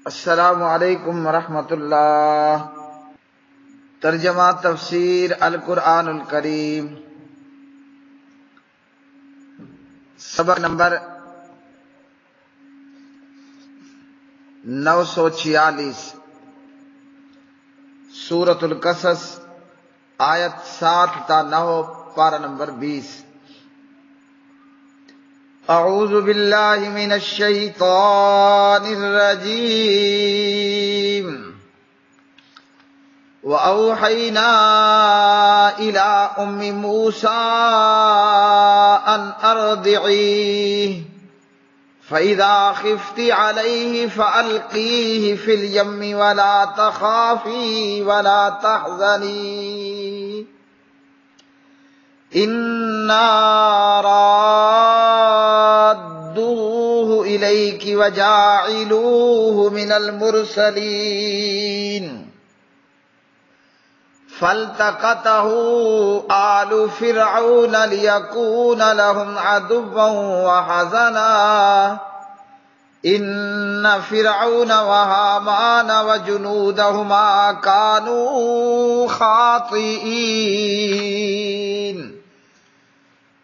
السلام علیکم ورحمۃ اللہ۔ ترجمہ تفسیر القرآن الکریم، سبق نمبر 946، سورۃ القصص، آیت 7 تا 9، پارہ نمبر 20۔ اعوذ باللہ من الشیطان الرجیم۔ وَأَوْحَيْنَا إِلَىٰ أُمِّ مُوسَىٰ أَنْ أَرْضِعِيهِ فَإِذَا خِفْتِ عَلَيْهِ فَأَلْقِيهِ فِي الْيَمِّ وَلَا تَخَافِي وَلَا تَحْزَنِي إِنَّا رَادُّوهُ إِلَيْكِ وَجَاعِلُوهُ مِنَ الْمُرْسَلِينَ۔ فَالْتَقَطَهُ آلُ فِرْعَوْنَ لِيَكُونَ لَهُمْ عَدُوًّا وَحَزَنًا إِنَّ فِرْعَوْنَ وَهَامَانَ وَجُنُودَهُمَا كَانُوا خَاطِئِينَ۔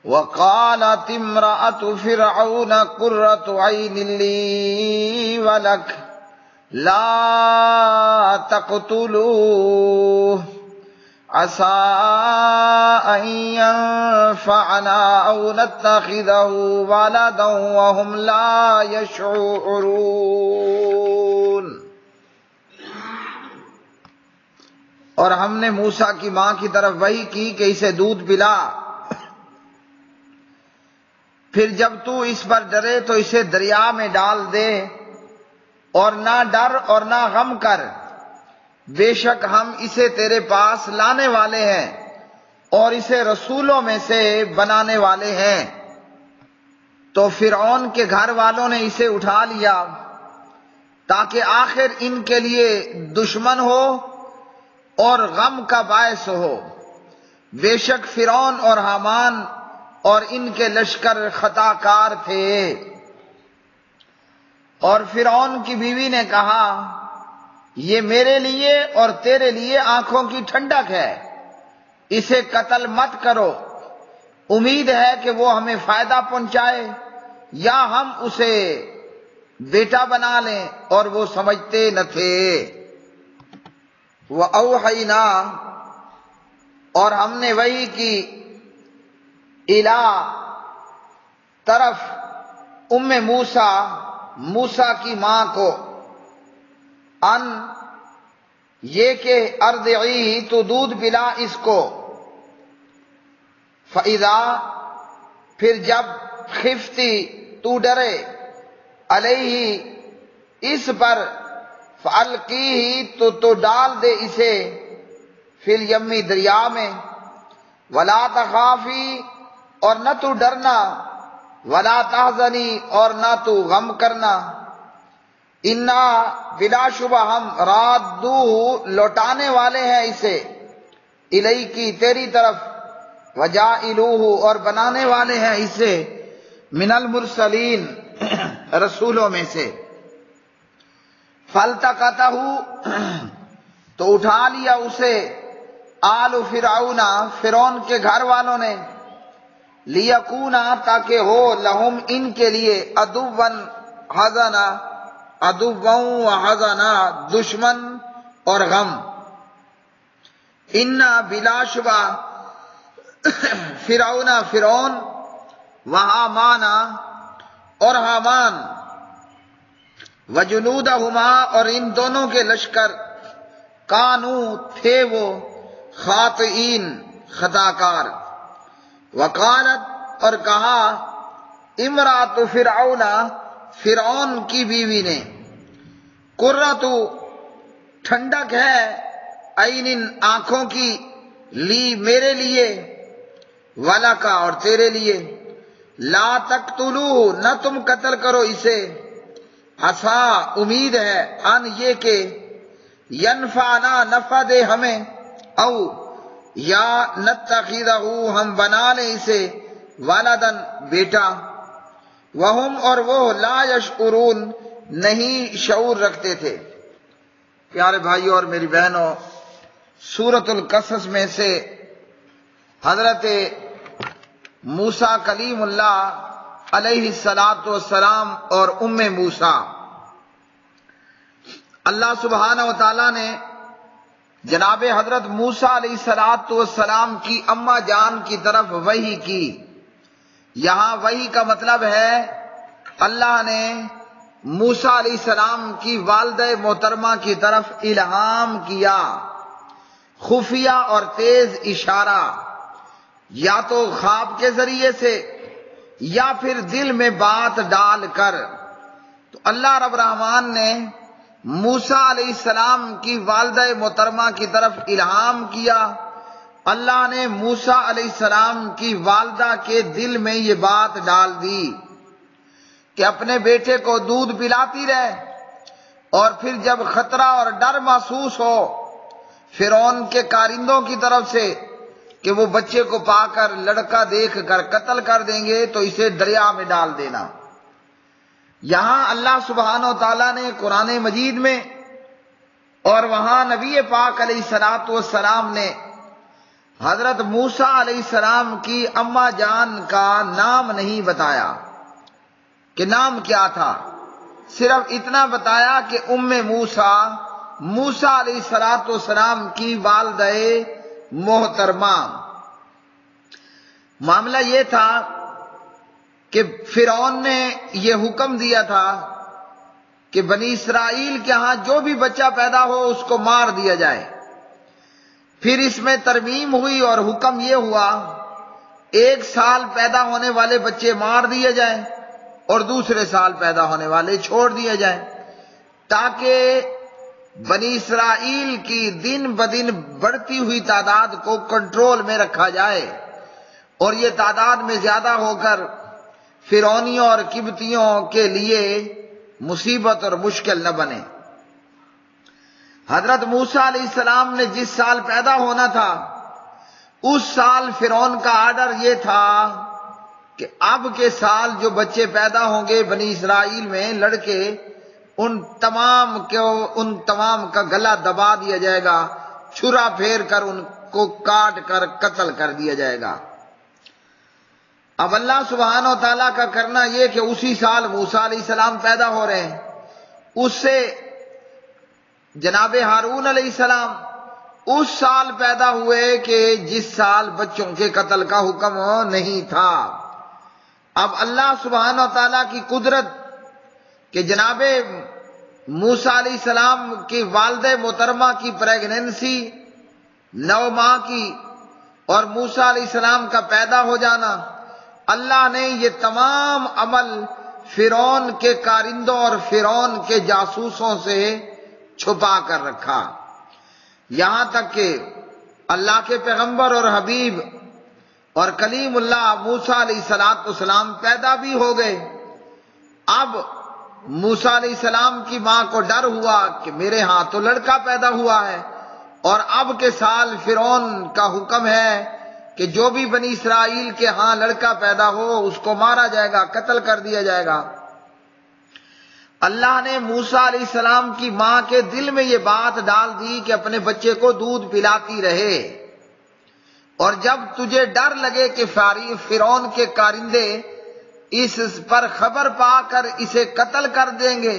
وَقَالَتِ امْرَأَتُ فِرْعَوْنَ قُرَّةُ عَيْنٍ لِّي وَلَكَ لَا تَقْتُلُوهُ عَسَىٰ أَن يَنفَعَنَا أَوْ نَتَّخِذَهُ وَلَدًا وَهُمْ لَا يَشْعُرُونَ۔ اور ہم نے موسیٰ کی ماں کی طرف وحی کی کہ اسے دودھ پلا، پھر جب تو اس پر ڈرے تو اسے دریا میں ڈال دے، اور نہ ڈر اور نہ غم کر، بے شک ہم اسے تیرے پاس لانے والے ہیں اور اسے رسولوں میں سے بنانے والے ہیں۔ تو فرعون کے گھر والوں نے اسے اٹھا لیا تاکہ آخر ان کے لیے دشمن ہو اور غم کا باعث ہو۔ بے شک فرعون اور حامان اور ان کے لشکر خطا کار تھے۔ اور فرعون کی بیوی نے کہا، یہ میرے لیے اور تیرے لیے آنکھوں کی ٹھنڈک ہے، اسے قتل مت کرو، امید ہے کہ وہ ہمیں فائدہ پہنچائے یا ہم اسے بیٹا بنا لیں، اور وہ سمجھتے نہ تھے۔ وَأَوْحَيْنَا، اور ہم نے وحی کی، اِلیٰ طرف موسیٰ، موسیٰ کی ماں کو، ان یہ کہ ارضعی تو دودھ پلا اس کو، فَإِذَا پھر جب خفتی تو ڈرے، علیہ اس پر، فَأَلْقِیہ تو ڈال دے اسے، فِی الْیَمِّ دریا میں، وَلَا تَخَافِی اور نہ تو ڈرنا، وَلَا تَحْزَنِی اور نہ تو غم کرنا، اِنَّا بلا شبہ ہم، رادوہ لوٹانے والے ہیں اسے، الیک تیری طرف، وجائلوہ اور بنانے والے ہیں اسے، من المرسلین رسولوں میں سے۔ فالتقطہ تو اٹھا لیا اسے، آل فرعون فرعون کے گھر والوں نے، لیکونا تاکہ ہو، لہم ان کے لیے، عدوا حزنا، عدوا و حزنا دشمن اور غم۔ انا بلا شبہ فرعون فرعون، وحامان اور حامان، وجنودہما اور ان دونوں کے لشکر، کانو تھے وہ، خاطئین خطا کار۔ وقالت اور کہا، امرأۃ فرعون فرعون کی بیوی نے، قرۃ ٹھنڈک ہے، عین آنکھوں کی، لی میرے لیے، ولکا اور تیرے لیے، لا تقتلوہ نہ تم قتل کرو اسے، عسیٰ امید ہے، ان یہ کہ، ینفعنا نفع دے ہمیں، او یا نتخذہ ہم بنا لیں اسے، ولدن بیٹا، وہم اور وہ، لا یشعرون نہیں شعور رکھتے تھے۔ پیارے بھائیوں اور میری بہنوں، سورۃ القصص میں سے حضرت موسیٰ کلیم اللہ علیہ الصلاۃ والسلام اور موسیٰ، اللہ سبحانہ و تعالیٰ نے جناب حضرت موسیٰ علیہ الصلاۃ والسلام کی اماں جان کی طرف وحی کی۔ یہاں وحی کا مطلب ہے اللہ نے موسیٰ علیہ السلام کی والدہ محترمہ کی طرف الہام کیا، خفیہ اور تیز اشارہ، یا تو خواب کے ذریعے سے یا پھر دل میں بات ڈال کر۔ تو اللہ رب الرحمن نے موسیٰ علیہ السلام کی والدہ محترمہ کی طرف الہام کیا۔ اللہ نے موسیٰ علیہ السلام کی والدہ کے دل میں یہ بات ڈال دی کہ اپنے بیٹے کو دودھ پلاتی رہے، اور پھر جب خطرہ اور ڈر محسوس ہو فرعون کے کارندوں کی طرف سے کہ وہ بچے کو پا کر لڑکا دیکھ کر قتل کر دیں گے، تو اسے دریا میں ڈال دینا۔ یہاں اللہ سبحانہ و تعالیٰ نے قرآن مجید میں اور وہاں نبی پاک علیہ الصلوۃ والسلام نے حضرت موسیٰ علیہ السلام کی اماں جان کا نام نہیں بتایا کہ نام کیا تھا، صرف اتنا بتایا کہ موسیٰ، موسیٰ علیہ الصلوۃ والسلام کی والدہ محترمہ۔ معاملہ یہ تھا کہ فرعون نے یہ حکم دیا تھا کہ بنی اسرائیل کے ہاں جو بھی بچہ پیدا ہو اس کو مار دیا جائے۔ پھر اس میں ترمیم ہوئی اور حکم یہ ہوا 1 سال پیدا ہونے والے بچے مار دیے جائیں اور دوسرے سال پیدا ہونے والے چھوڑ دیے جائیں، تاکہ بنی اسرائیل کی دن بدن بڑھتی ہوئی تعداد کو کنٹرول میں رکھا جائے، اور یہ تعداد میں زیادہ ہو کر فرعونیوں اور قبطیوں کے لیے مصیبت اور مشکل نہ بنے۔ حضرت موسیٰ علیہ السلام نے جس سال پیدا ہونا تھا اس سال فرعون کا آرڈر یہ تھا کہ اب کے سال جو بچے پیدا ہوں گے بنی اسرائیل میں لڑکے، ان تمام کا گلا دبا دیا جائے گا، چھرا پھیر کر ان کو کاٹ کر قتل کر دیا جائے گا۔ اب اللہ سبحانہ و تعالیٰ کا کرنا یہ کہ اسی سال موسیٰ علیہ السلام پیدا ہو رہے ہیں، اس سے جناب ہارون علیہ السلام اس سال پیدا ہوئے کہ جس سال بچوں کے قتل کا حکم نہیں تھا۔ اب اللہ سبحانہ و تعالیٰ کی قدرت کہ جناب موسیٰ علیہ السلام کی والدہ محترمہ کی پریگننسی 9 ماہ کی اور موسیٰ علیہ السلام کا پیدا ہو جانا، اللہ نے یہ تمام عمل فرعون کے کارندوں اور فرعون کے جاسوسوں سے چھپا کر رکھا، یہاں تک کہ اللہ کے پیغمبر اور حبیب اور کلیم اللہ موسیٰ علیہ السلام پیدا بھی ہو گئے۔ اب موسیٰ علیہ السلام کی ماں کو ڈر ہوا کہ میرے ہاں تو لڑکا پیدا ہوا ہے، اور اب کے سال فرعون کا حکم ہے کہ جو بھی بنی اسرائیل کے ہاں لڑکا پیدا ہو اس کو مارا جائے گا، قتل کر دیا جائے گا۔ اللہ نے موسیٰ علیہ السلام کی ماں کے دل میں یہ بات ڈال دی کہ اپنے بچے کو دودھ پلاتی رہے، اور جب تجھے ڈر لگے کہ فرعون کے کارندے اس پر خبر پا کر اسے قتل کر دیں گے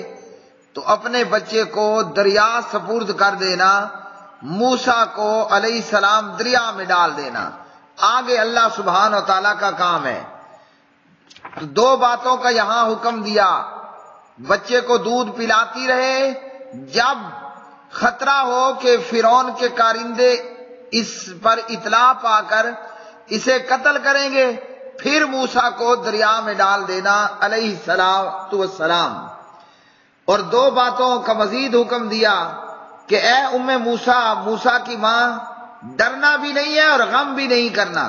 تو اپنے بچے کو دریا سپرد کر دینا، موسیٰ کو علیہ السلام دریا میں ڈال دینا، آگے اللہ سبحانہ و تعالیٰ کا کام ہے۔ 2 باتوں کا یہاں حکم دیا، بچے کو دودھ پلاتی رہے، جب خطرہ ہو کہ فرعون کے کارندے اس پر اطلاع پا کر اسے قتل کریں گے پھر موسیٰ کو دریا میں ڈال دینا علیہ السلام۔ اور 2 باتوں کا مزید حکم دیا کہ اے موسیٰ کی ماں، ڈرنا بھی نہیں ہے اور غم بھی نہیں کرنا،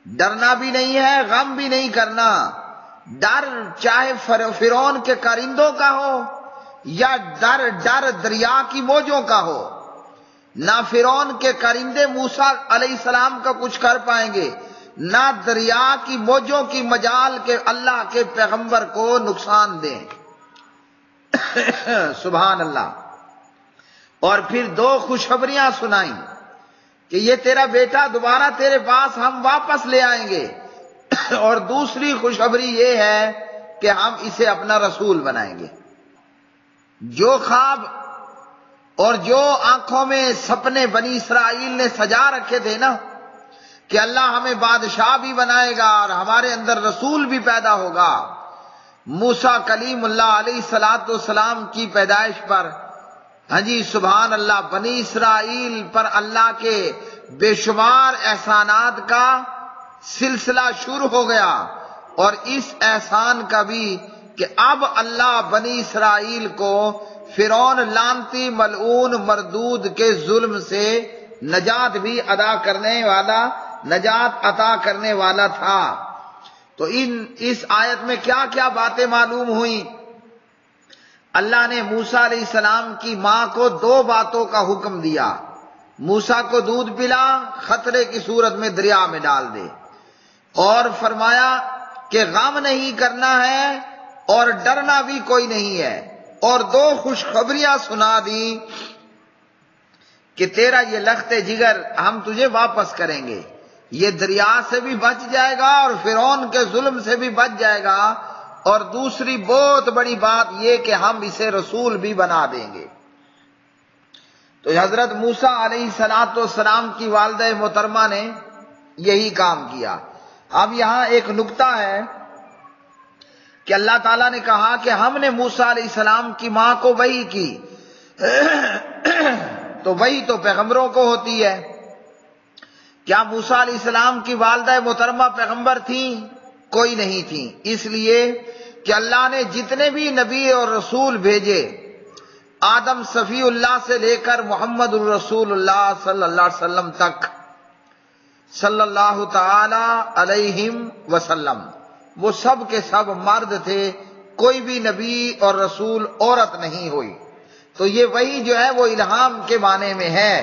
ڈرنا بھی نہیں ہے غم بھی نہیں کرنا۔ ڈر چاہے فرعون کے کارندوں کا ہو یا ڈر دریا کی موجوں کا ہو، نہ فرعون کے کارندے موسیٰ علیہ السلام کا کچھ کر پائیں گے، نہ دریا کی موجوں کی مجال کے اللہ کے پیغمبر کو نقصان دیں۔ سبحان اللہ. اور پھر 2 خوشخبریاں سنائیں کہ یہ تیرا بیٹا دوبارہ تیرے پاس ہم واپس لے آئیں گے، اور دوسری خوشخبری یہ ہے کہ ہم اسے اپنا رسول بنائیں گے. جو خواب اور جو آنکھوں میں سپنے بنی اسرائیل نے سجا رکھے تھے نا کہ اللہ ہمیں بادشاہ بھی بنائے گا اور ہمارے اندر رسول بھی پیدا ہوگا، موسیٰ کلیم اللہ علیہ الصلوۃ والسلام کی پیدائش پر سبحان اللہ بنی اسرائیل پر اللہ کے بے شمار احسانات کا سلسلہ شروع ہو گیا، اور اس احسان کا بھی کہ اب اللہ بنی اسرائیل کو فرعون لعنتی ملعون مردود کے ظلم سے نجات بھی نجات عطا کرنے والا تھا. تو اس آیت میں کیا کیا باتیں معلوم ہوئیں؟ اللہ نے موسیٰ علیہ السلام کی ماں کو 2 باتوں کا حکم دیا. موسیٰ کو دودھ پلا، خطرے کی صورت میں دریا میں ڈال دے، اور فرمایا کہ غم نہیں کرنا ہے اور ڈرنا بھی کوئی نہیں ہے، اور 2 خوشخبریاں سنا دی کہ تیرا یہ لخت جگر ہم تجھے واپس کریں گے، یہ دریا سے بھی بچ جائے گا اور فرعون کے ظلم سے بھی بچ جائے گا، اور دوسری بہت بڑی بات یہ کہ ہم اسے رسول بھی بنا دیں گے. تو حضرت موسیٰ علیہ السلام کی والدہ محترمہ نے یہی کام کیا. اب یہاں ایک نکتہ ہے کہ اللہ تعالیٰ نے کہا کہ ہم نے موسیٰ علیہ السلام کی ماں کو وحی کی، تو وحی تو پیغمبروں کو ہوتی ہے. کیا موسیٰ علیہ السلام کی والدہ محترمہ پیغمبر تھیں؟ کوئی نہیں تھیں، اس لیے کہ اللہ نے جتنے بھی نبی اور رسول بھیجے، آدم صفی اللہ سے لے کر محمد الرسول اللہ صلی اللہ علیہ وسلم تک، صلی اللہ تعالی علیہ وسلم، وہ سب کے سب مرد تھے، کوئی بھی نبی اور رسول عورت نہیں ہوئی. تو یہ وحی جو ہے وہ الہام کے معنی میں ہے،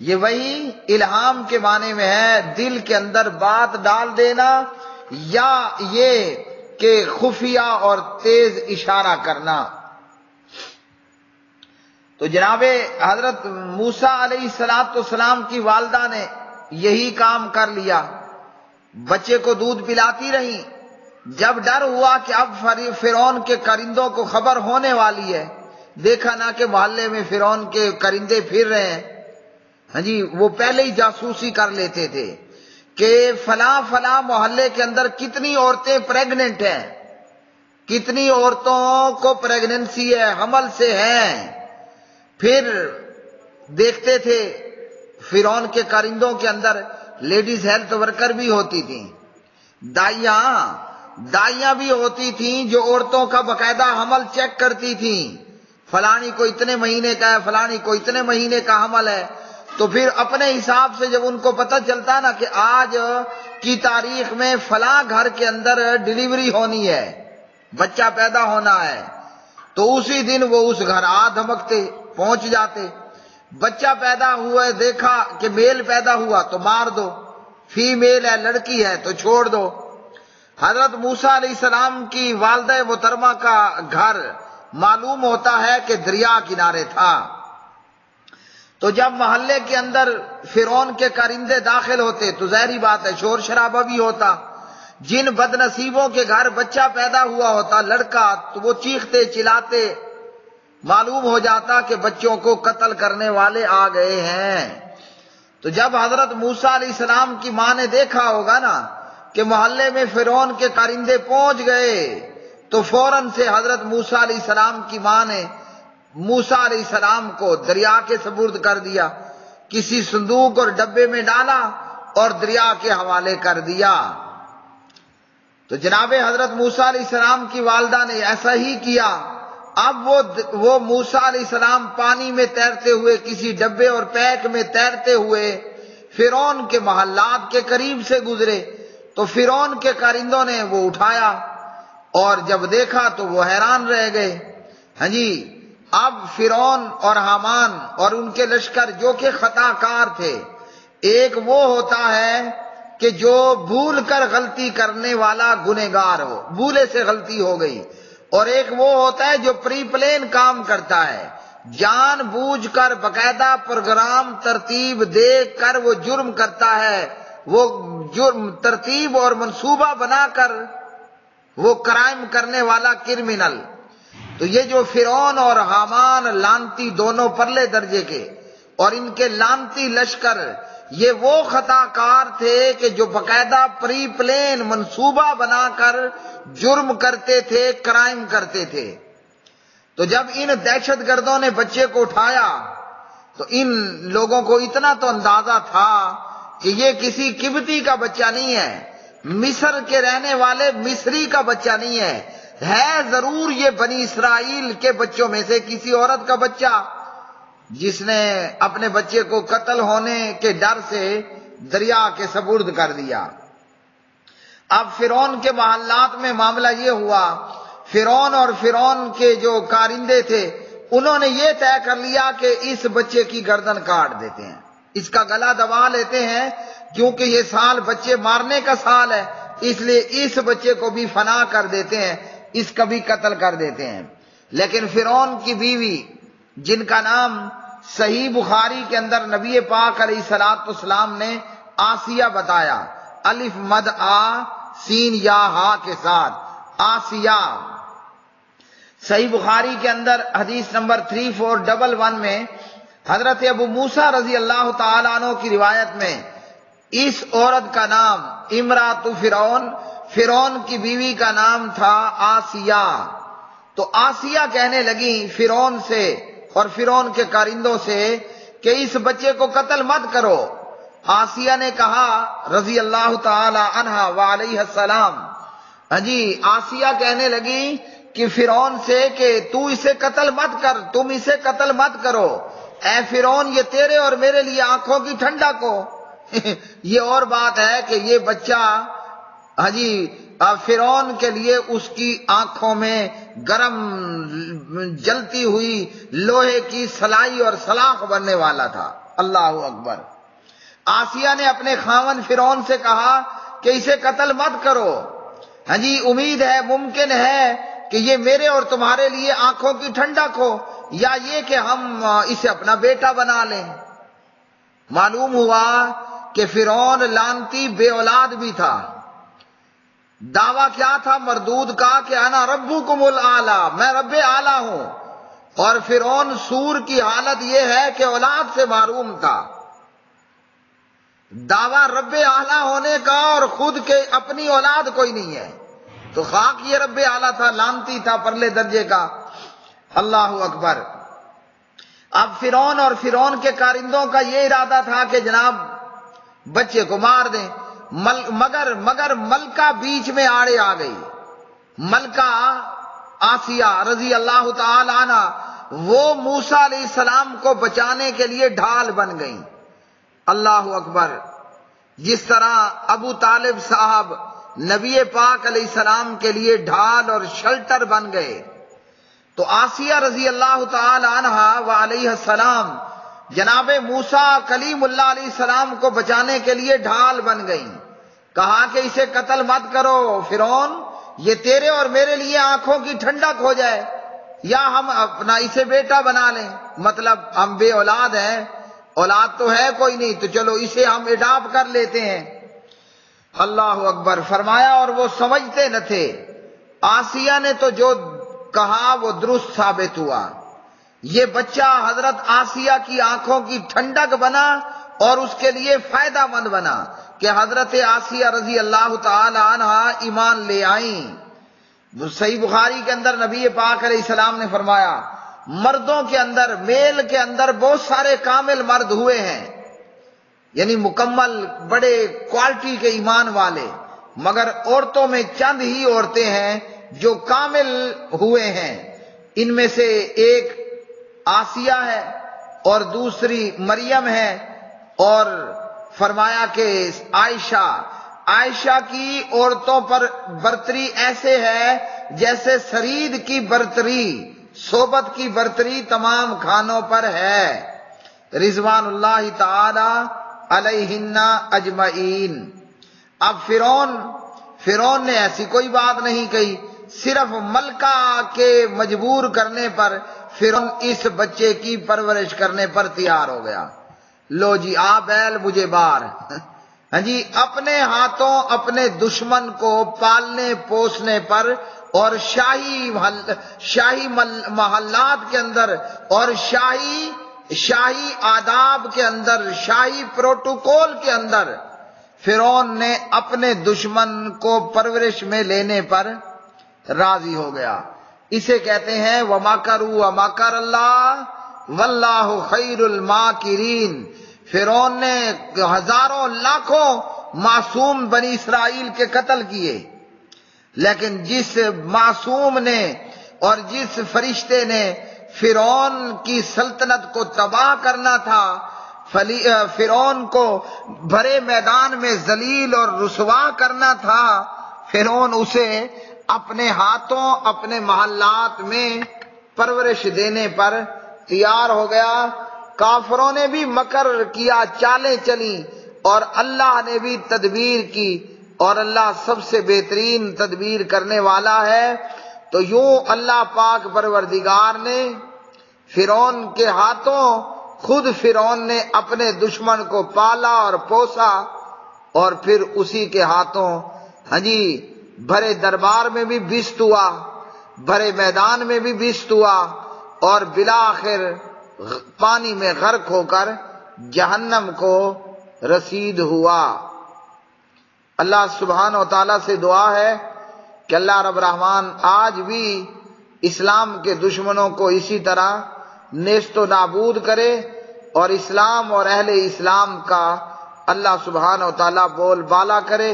یہ وحی الہام کے معنی میں ہے، دل کے اندر بات ڈال دینا، یا یہ کہ خفیہ اور تیز اشارہ کرنا. تو جناب حضرت موسیٰ علیہ السلام کی والدہ نے یہی کام کر لیا، بچے کو دودھ پلاتی رہیں. جب ڈر ہوا کہ اب فرعون کے کرندوں کو خبر ہونے والی ہے، دیکھا نا کہ محلے میں فرعون کے کرندے پھر رہے ہیں، وہ پہلے ہی جاسوسی کر لیتے تھے کہ فلاں فلاں محلے کے اندر کتنی عورتیں پریگننٹ ہیں، کتنی عورتوں کو پریگننسی ہے، حمل سے ہیں. پھر دیکھتے تھے فرعون کے کرندوں کے اندر لیڈیز ہیلتھ ورکر بھی ہوتی تھیں، دائیاں بھی ہوتی تھیں جو عورتوں کا باقاعدہ حمل چیک کرتی تھیں، فلانی کو اتنے مہینے کا ہے، فلانی کو اتنے مہینے کا حمل ہے. تو پھر اپنے حساب سے جب ان کو پتہ چلتا نا کہ آج کی تاریخ میں فلاں گھر کے اندر ڈیلیوری ہونی ہے، بچہ پیدا ہونا ہے، تو اسی دن وہ اس گھر دھمکتے پہنچ جاتے. بچہ پیدا ہوا ہے، دیکھا کہ میل پیدا ہوا تو مار دو، فیمیل ہے لڑکی ہے تو چھوڑ دو. حضرت موسیٰ علیہ السلام کی والدہ محترمہ کا گھر معلوم ہوتا ہے کہ دریا کنارے تھا. تو جب محلے کے اندر فرعون کے کرندے داخل ہوتے تو ظاہری بات ہے شور شرابہ بھی ہوتا. جن بد نصیبوں کے گھر بچہ پیدا ہوا ہوتا لڑکا، تو وہ چیختے چلاتے، معلوم ہو جاتا کہ بچوں کو قتل کرنے والے آ گئے ہیں. تو جب حضرت موسیٰ علیہ السلام کی ماں نے دیکھا ہوگا نا کہ محلے میں فرعون کے کرندے پہنچ گئے، تو فوراً سے حضرت موسیٰ علیہ السلام کی ماں نے موسیٰ علیہ السلام کو دریا کے سپرد کر دیا، کسی صندوق اور ڈبے میں ڈالا اور دریا کے حوالے کر دیا. تو جناب حضرت موسیٰ علیہ السلام کی والدہ نے ایسا ہی کیا. اب وہ موسیٰ علیہ السلام پانی میں تیرتے ہوئے، کسی ڈبے اور پیک میں تیرتے ہوئے فرعون کے محلات کے قریب سے گزرے، تو فرعون کے کرندوں نے وہ اٹھایا، اور جب دیکھا تو وہ حیران رہ گئے. اب فرعون اور حامان اور ان کے لشکر جو کہ خطا کار تھے، ایک وہ ہوتا ہے کہ جو بھول کر غلطی کرنے والا گنہگار ہو، بھولے سے غلطی ہو گئی، اور ایک وہ ہوتا ہے جو پری پلین کام کرتا ہے، جان بوجھ کر باقاعدہ پروگرام ترتیب دیکھ کر وہ جرم کرتا ہے، وہ جرم ترتیب اور منصوبہ بنا کر وہ کرائم کرنے والا کرمنل۔ تو یہ جو فرعون اور حامان لانتی دونوں پرلے درجے کے اور ان کے لانتی لشکر، یہ وہ خطا کار تھے کہ جو باقاعدہ پری پلین منصوبہ بنا کر جرم کرتے تھے، کرائم کرتے تھے۔ تو جب ان دہشت گردوں نے بچے کو اٹھایا تو ان لوگوں کو اتنا تو اندازہ تھا کہ یہ کسی قبطی کا بچہ نہیں ہے، مصر کے رہنے والے مصری کا بچہ نہیں ہے ضرور یہ بنی اسرائیل کے بچوں میں سے کسی عورت کا بچہ، جس نے اپنے بچے کو قتل ہونے کے ڈر سے دریا کے سپرد کر دیا۔ اب فرعون کے محلات میں معاملہ یہ ہوا، فرعون اور فرعون کے جو کارندے تھے انہوں نے یہ طے کر لیا کہ اس بچے کی گردن کاٹ دیتے ہیں، اس کا گلا دبا لیتے ہیں، کیونکہ یہ سال بچے مارنے کا سال ہے، اس لیے اس بچے کو بھی فنا کر دیتے ہیں، اس کا بھی قتل کر دیتے ہیں۔ لیکن فرعون کی بیوی، جن کا نام صحیح بخاری کے اندر نبی پاک علیہ الصلوۃ والسلام نے آسیہ بتایا، الف مد آ سین یا ہا کے ساتھ، آسیہ، صحیح بخاری کے اندر حدیث نمبر 3411 میں حضرت ابو موسیٰ رضی اللہ تعالیٰ عنہ کی روایت میں اس عورت کا نام امرات فرعون، فرعون کی بیوی کا نام تھا آسیہ۔ تو آسیہ کہنے لگی فرعون سے اور فرعون کے کارندوں سے کہ اس بچے کو قتل مت کرو۔ آسیہ نے کہا رضی اللہ تعالی عنہا وعلیہ السلام، جی آسیہ کہنے لگی کہ فرعون سے کہ تو اسے قتل مت کر، تم اسے قتل مت کرو، اے فرعون یہ تیرے اور میرے لیے آنکھوں کی ٹھنڈک ہو۔ یہ اور بات ہے کہ یہ بچہ جی فرعون کے لیے اس کی آنکھوں میں گرم جلتی ہوئی لوہے کی سلائی اور سلاخ بننے والا تھا۔ اللہ اکبر۔ آسیہ نے اپنے خاوند فرعون سے کہا کہ اسے قتل مت کرو، ہاں جی امید ہے، ممکن ہے کہ یہ میرے اور تمہارے لیے آنکھوں کی ٹھنڈک ہو، یا یہ کہ ہم اسے اپنا بیٹا بنا لیں۔ معلوم ہوا کہ فرعون لعنتی بے اولاد بھی تھا۔ دعویٰ کیا تھا مردود کا کہ انا ربکم الاعلی، میں رب اعلی ہوں، اور فرعون سور کی حالت یہ ہے کہ اولاد سے محروم تھا۔ دعویٰ رب اعلی ہونے کا اور خود کے اپنی اولاد کوئی نہیں ہے، تو خاک یہ رب اعلی تھا، لعنتی تھا پرلے درجے کا۔ اللہ اکبر۔ اب فرعون اور فرعون کے کارندوں کا یہ ارادہ تھا کہ جناب بچے کو مار دیں، مگر ملکہ بیچ میں آڑے آ گئی۔ ملکہ آسیہ رضی اللہ تعالی عنہ وہ موسیٰ علیہ السلام کو بچانے کے لیے ڈھال بن گئی۔ اللہ اکبر۔ جس طرح ابو طالب صاحب نبی پاک علیہ السلام کے لیے ڈھال اور شلٹر بن گئے، تو آسیہ رضی اللہ تعالی عنہ وعلیہ السلام جناب موسیٰ کلیم اللہ علیہ السلام کو بچانے کے لیے ڈھال بن گئیں۔ کہا کہ اسے قتل مت کرو فرعون، یہ تیرے اور میرے لیے آنکھوں کی ٹھنڈک ہو جائے، یا ہم اپنا اسے بیٹا بنا لیں، مطلب ہم بے اولاد ہیں، اولاد تو ہے کوئی نہیں، تو چلو اسے ہم اڈاپٹ کر لیتے ہیں۔ اللہ اکبر۔ فرمایا اور وہ سمجھتے نہ تھے۔ آسیہ نے تو جو کہا وہ درست ثابت ہوا، یہ بچہ حضرت آسیہ کی آنکھوں کی ٹھنڈک بنا اور اس کے لیے فائدہ مند بنا کہ حضرت آسیہ رضی اللہ تعالی عنہ ایمان لے آئیں۔ صحیح بخاری کے اندر نبی پاک علیہ السلام نے فرمایا مردوں کے اندر، میل کے اندر بہت سارے کامل مرد ہوئے ہیں، یعنی مکمل بڑے کوالٹی کے ایمان والے، مگر عورتوں میں چند ہی عورتیں ہیں جو کامل ہوئے ہیں۔ ان میں سے ایک آسیہ ہے اور دوسری مریم ہے، اور فرمایا کہ عائشہ کی عورتوں پر برتری ایسے ہے جیسے سرید کی برتری، صحبت کی برتری تمام کھانوں پر ہے، رضوان اللہ تعالی علیہن اجمعین۔ اب فرعون نے ایسی کوئی بات نہیں کہی، صرف ملکہ کے مجبور کرنے پر فرعون اس بچے کی پرورش کرنے پر تیار ہو گیا۔ لو جی آ بیل مجھے بار، ہاں جی، اپنے ہاتھوں اپنے دشمن کو پالنے پوسنے پر اور شاہی محلات کے اندر اور شاہی آداب کے اندر، شاہی پروٹوکول کے اندر فرعون نے اپنے دشمن کو پرورش میں لینے پر راضی ہو گیا۔ اسے کہتے ہیں وَمَكَرُوا وَمَكَرَ اللَّهُ وَاللَّهُ خَيْرُ الْمَاكِرِينَ۔ فرعون نے ہزاروں لاکھوں معصوم بنی اسرائیل کے قتل کیے، لیکن جس معصوم نے اور جس فرشتے نے فرعون کی سلطنت کو تباہ کرنا تھا، فرعون کو بھرے میدان میں ذلیل اور رسوا کرنا تھا، فرعون اسے اپنے ہاتھوں اپنے محلات میں پرورش دینے پر تیار ہو گیا۔ کافروں نے بھی مکر کیا، چالیں چلی، اور اللہ نے بھی تدبیر کی، اور اللہ سب سے بہترین تدبیر کرنے والا ہے۔ تو یوں اللہ پاک پروردگار نے فرعون کے ہاتھوں، خود فرعون نے اپنے دشمن کو پالا اور پوسا، اور پھر اسی کے ہاتھوں ہاں جی بھرے دربار میں بھی بست ہوا، بھرے میدان میں بھی بست ہوا، اور بالآخر پانی میں غرق ہو کر جہنم کو رسید ہوا۔ اللہ سبحانہ و تعالیٰ سے دعا ہے کہ اللہ رب الرحمن آج بھی اسلام کے دشمنوں کو اسی طرح نیست و نابود کرے، اور اسلام اور اہل اسلام کا اللہ سبحانہ و تعالیٰ بول بالا کرے۔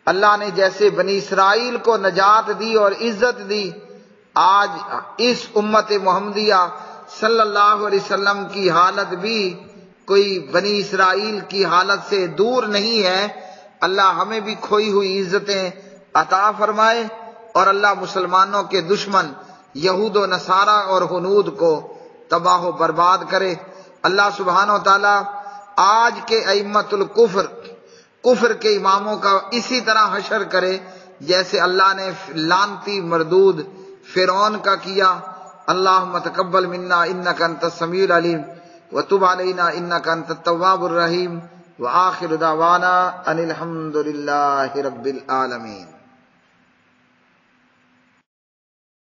اللہ نے جیسے بنی اسرائیل کو نجات دی اور عزت دی، آج اس امت محمدیہ صلی اللہ علیہ وسلم کی حالت بھی کوئی بنی اسرائیل کی حالت سے دور نہیں ہے۔ اللہ ہمیں بھی کھوئی ہوئی عزتیں عطا فرمائے، اور اللہ مسلمانوں کے دشمن یہود و نصارہ اور ہنود کو تباہ و برباد کرے۔ اللہ سبحانہ و تعالیٰ آج کے ائمۃ الکفر، کفر کے اماموں کا اسی طرح حشر کرے جیسے اللہ نے لعنتی مردود فرعون کا کیا۔ اللہم تقبل منا انک انت السمیع العلیم وتب علینا انک انت التواب الرحیم وآخر دعوانا ان الحمد للہ رب العالمین۔